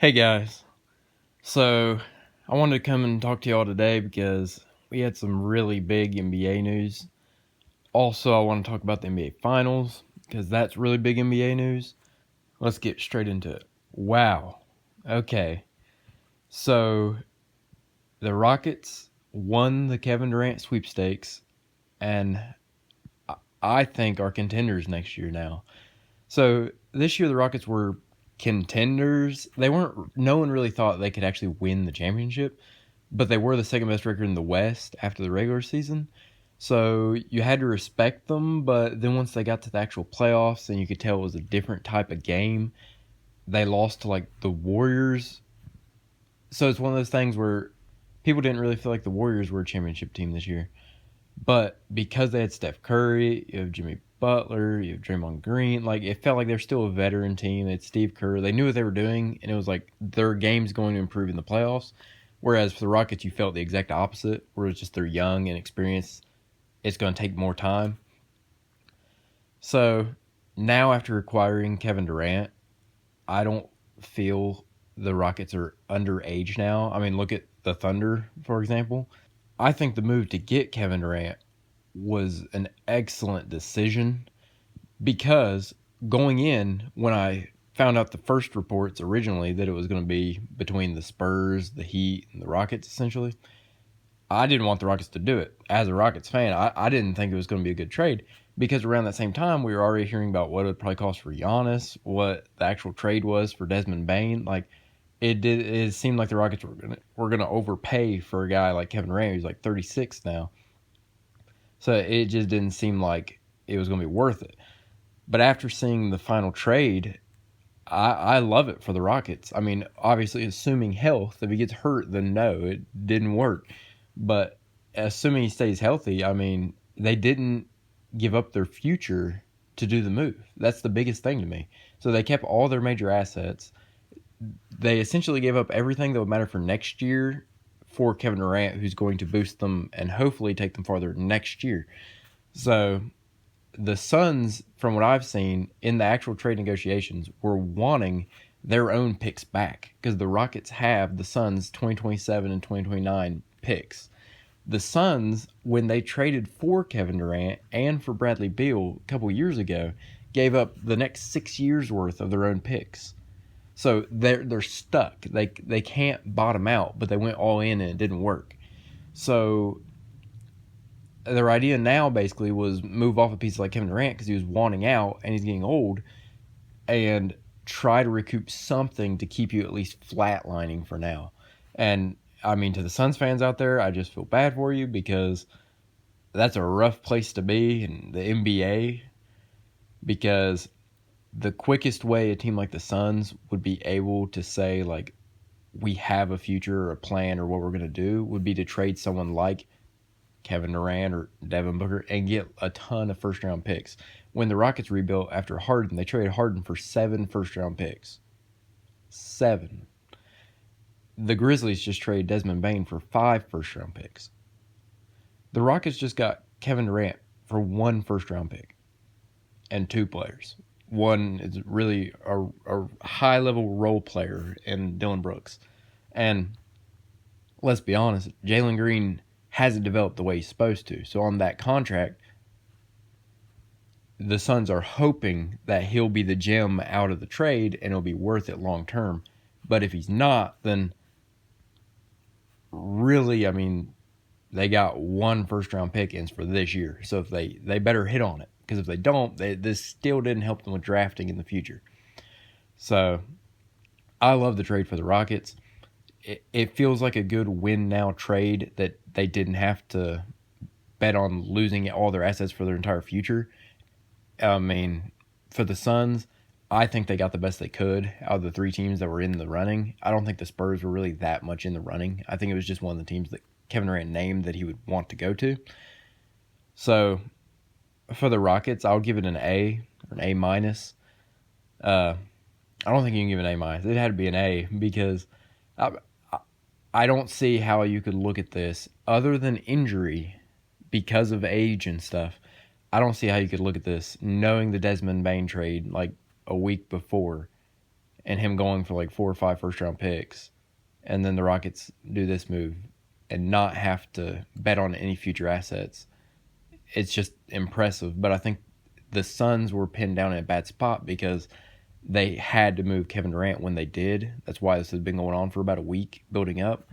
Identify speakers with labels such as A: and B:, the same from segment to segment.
A: Hey guys, so I wanted to come and talk to y'all today because we had some really big NBA news. Also, I want to talk about the NBA Finals because that's really big NBA news. Let's get straight into it. Wow. Okay. So the Rockets won the Kevin Durant sweepstakes and I think are contenders next year now. So this year the Rockets were contenders. They weren't. No one really thought they could actually win the championship, but they were the second best record in the West after the regular season. So you had to respect them, but then once they got to the actual playoffs and you could tell it was a different type of game, they lost to like the Warriors. So it's one of those things where people didn't really feel like the Warriors were a championship team this year. But because they had Steph Curry, you have Jimmy Butler, you have Draymond Green, like it felt like they're still a veteran team. They had Steve Kerr. They knew what they were doing, and it was like their game's going to improve in the playoffs. Whereas for the Rockets, you felt the exact opposite, where it's just they're young and experienced. It's going to take more time. So now, after acquiring Kevin Durant, I don't feel the Rockets are underage now. I mean, look at the Thunder, for example. I think the move to get Kevin Durant was an excellent decision because going in, when I found out the first reports originally that it was going to be between the Spurs, the Heat, and the Rockets, essentially, I didn't want the Rockets to do it. As a Rockets fan, I didn't think it was going to be a good trade because around that same time, we were already hearing about what it would probably cost for Giannis, what the actual trade was for Desmond Bain. Like, it seemed like the Rockets were gonna overpay for a guy like Kevin Durant, who's like 36 now. So it just didn't seem like it was going to be worth it. But after seeing the final trade, I love it for the Rockets. I mean, obviously, assuming health. If he gets hurt, then no, it didn't work. But assuming he stays healthy, I mean, they didn't give up their future to do the move. That's the biggest thing to me. So they kept all their major assets. They essentially gave up everything that would matter for next year for Kevin Durant, who's going to boost them and hopefully take them farther next year. So the Suns, from what I've seen in the actual trade negotiations, were wanting their own picks back because the Rockets have the Suns' 2027 and 2029 picks. The Suns, when they traded for Kevin Durant and for Bradley Beal a couple years ago, gave up the next 6 years worth of their own picks. So they're stuck. They can't bottom out, but they went all in and it didn't work. So their idea now basically was move off a piece like Kevin Durant because he was wanting out and he's getting old, and try to recoup something to keep you at least flatlining for now. And I mean, to the Suns fans out there, I just feel bad for you because that's a rough place to be in the NBA because the quickest way a team like the Suns would be able to say, like, we have a future or a plan or what we're going to do would be to trade someone like Kevin Durant or Devin Booker and get a ton of first round picks. When the Rockets rebuilt after Harden, they traded Harden for 7 first round picks. 7. The Grizzlies just traded Desmond Bain for 5 first round picks. The Rockets just got Kevin Durant for 1 first round pick and 2 players. One is really a high level role player in Dylan Brooks. And let's be honest, Jalen Green hasn't developed the way he's supposed to. So on that contract, the Suns are hoping that he'll be the gem out of the trade and it'll be worth it long term. But if he's not, then really, I mean, they got 1 first round pick in for this year. So if they better hit on it. Because if they don't, this still didn't help them with drafting in the future. So I love the trade for the Rockets. It feels like a good win now trade that they didn't have to bet on losing all their assets for their entire future. I mean, for the Suns, I think they got the best they could out of the 3 teams that were in the running. I don't think the Spurs were really that much in the running. I think it was just one of the teams that Kevin Durant named that he would want to go to. So for the Rockets, I'll give it an A or an A minus. I don't think you can give it an A minus. It had to be an A because I don't see how you could look at this other than injury because of age and stuff. I don't see how you could look at this knowing the Desmond Bain trade like a week before and him going for like 4 or 5 first-round picks, and then the Rockets do this move and not have to bet on any future assets. It's just impressive. But I think the Suns were pinned down in a bad spot because they had to move Kevin Durant when they did. That's why this has been going on for about a week, building up.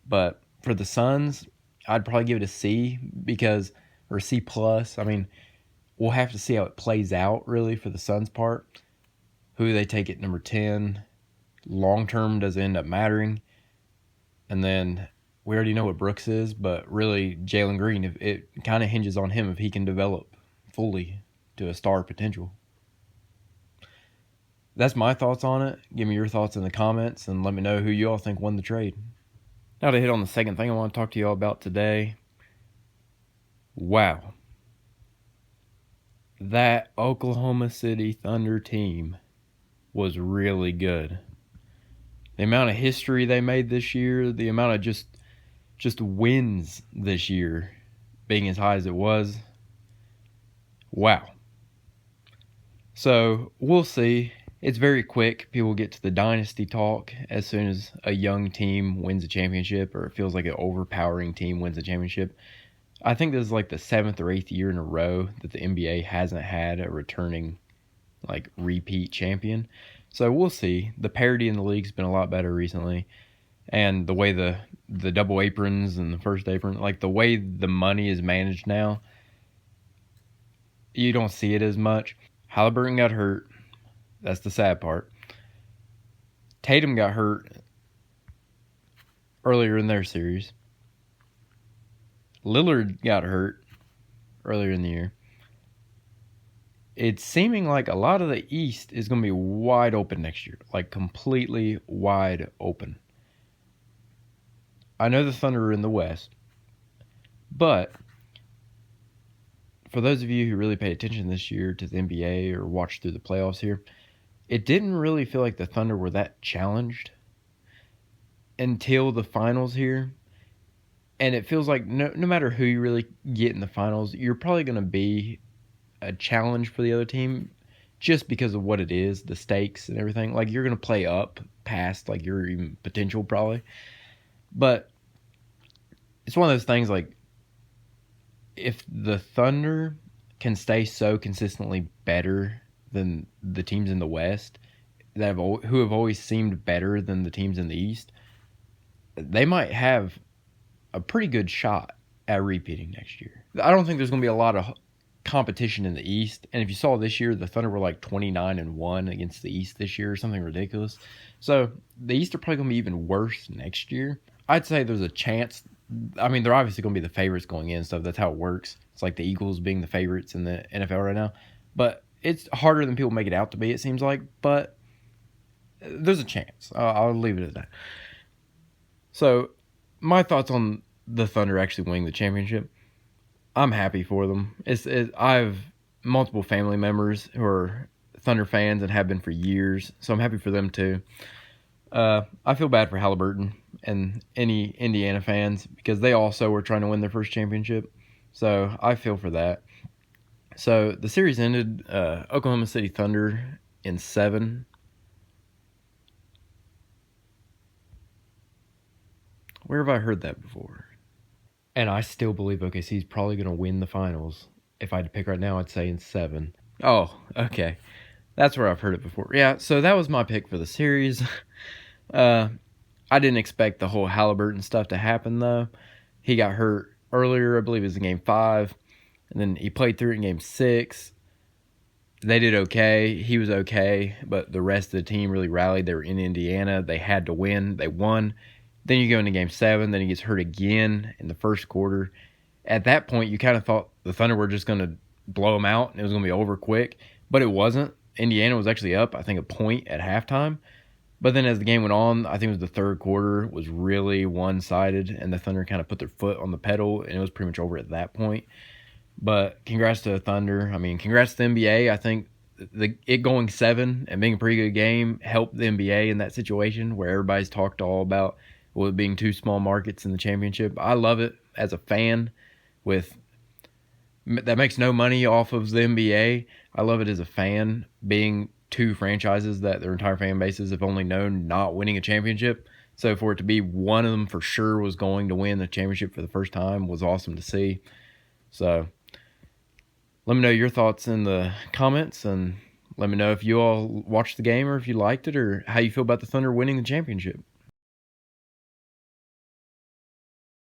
A: But for the Suns, I'd probably give it a C or C plus. I mean, we'll have to see how it plays out really for the Suns' part. Who they take at number 10. Long term does it end up mattering. And then we already know what Brooks is, but really Jalen Green, if it kind of hinges on him if he can develop fully to a star potential. That's my thoughts on it. Give me your thoughts in the comments and let me know who you all think won the trade. Now to hit on the second thing I want to talk to you all about today. Wow. That Oklahoma City Thunder team was really good. The amount of history they made this year, the amount of just wins this year being as high as it was. Wow. So we'll see. It's very quick. People get to the dynasty talk as soon as a young team wins a championship or it feels like an overpowering team wins a championship. I think this is like the 7th or 8th year in a row that the NBA hasn't had a returning like repeat champion. So we'll see. The parity in the league's been a lot better recently. And the way the double aprons and the first apron, like the way the money is managed now, you don't see it as much. Halliburton got hurt. That's the sad part. Tatum got hurt earlier in their series. Lillard got hurt earlier in the year. It's seeming like a lot of the East is going to be wide open next year. Like completely wide open. I know the Thunder are in the West. But for those of you who really paid attention this year to the NBA or watched through the playoffs here, it didn't really feel like the Thunder were that challenged until the finals here. And it feels like no matter who you really get in the finals, you're probably going to be a challenge for the other team just because of what it is, the stakes and everything. Like you're going to play up past like your even potential probably. But it's one of those things like if the Thunder can stay so consistently better than the teams in the West who have always seemed better than the teams in the East, they might have a pretty good shot at repeating next year. I don't think there's going to be a lot of competition in the East. And if you saw this year, the Thunder were like 29-1 against the East this year, something ridiculous. So the East are probably going to be even worse next year. I'd say there's a chance. I mean, they're obviously going to be the favorites going in, so that's how it works. It's like the Eagles being the favorites in the NFL right now. But it's harder than people make it out to be, it seems like. But there's a chance. I'll leave it at that. So my thoughts on the Thunder actually winning the championship. I'm happy for them. I have multiple family members who are Thunder fans and have been for years, so I'm happy for them too. I feel bad for Halliburton and any Indiana fans because they also were trying to win their first championship, so I feel for that. So the series ended Oklahoma City Thunder in 7. Where have I heard that before? And I still believe OKC is probably going to win the finals. If I had to pick right now, I'd say in 7. Oh, okay. That's where I've heard it before. Yeah, so that was my pick for the series. I didn't expect the whole Halliburton stuff to happen, though. He got hurt earlier, I believe it was in Game 5. And then he played through it in Game 6. They did okay. He was okay. But the rest of the team really rallied. They were in Indiana. They had to win. They won. Then you go into Game 7. Then he gets hurt again in the first quarter. At that point, you kind of thought the Thunder were just going to blow them out and it was going to be over quick. But it wasn't. Indiana was actually up, I think, a point at halftime. But then as the game went on, I think it was the third quarter, was really one-sided. And the Thunder kind of put their foot on the pedal. And it was pretty much over at that point. But congrats to the Thunder. I mean, congrats to the NBA. I think it going 7 and being a pretty good game helped the NBA in that situation where everybody's talked all about it being 2 small markets in the championship. I love it as a fan that makes no money off of the NBA. I love it as a fan being two franchises that their entire fan bases have only known not winning a championship. So for it to be one of them for sure was going to win the championship for the first time was awesome to see. So let me know your thoughts in the comments, and let me know if you all watched the game or if you liked it or how you feel about the Thunder winning the championship.